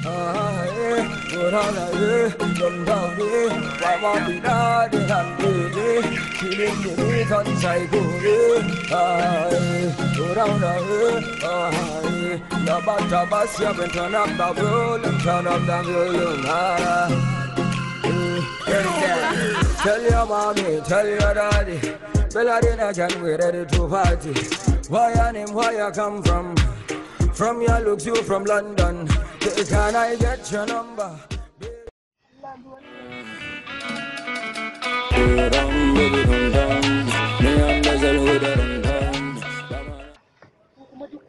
Turn up the volume, turn up the volume. Tell your mommy, tell your daddy, Belladina can we ready to party. Why your name, where you come from? From your looks, you from London. Can I get your number?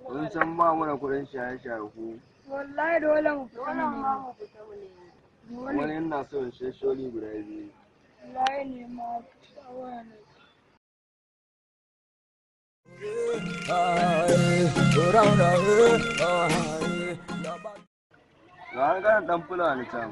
Kun san ba mu da kuɗin shaye-shaye ku. Wallahi dole mu fita mu ne. Wani yana so in shi sholi guda biyu. Wallahi ne ma shawara ne. Ga an gana ɗan Fulani can.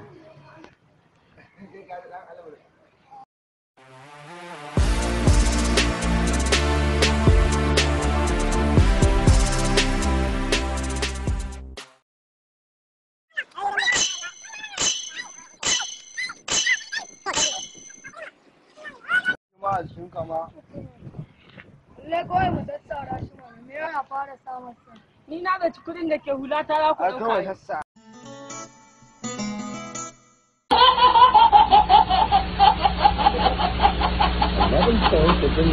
A cikin kama. Lalle kawai mu tattara shi mana, me yana fara samun sa. Ni na da kuɗin da ke hula ta za ku ɗauka. Kawai sassa. Eleven phones have been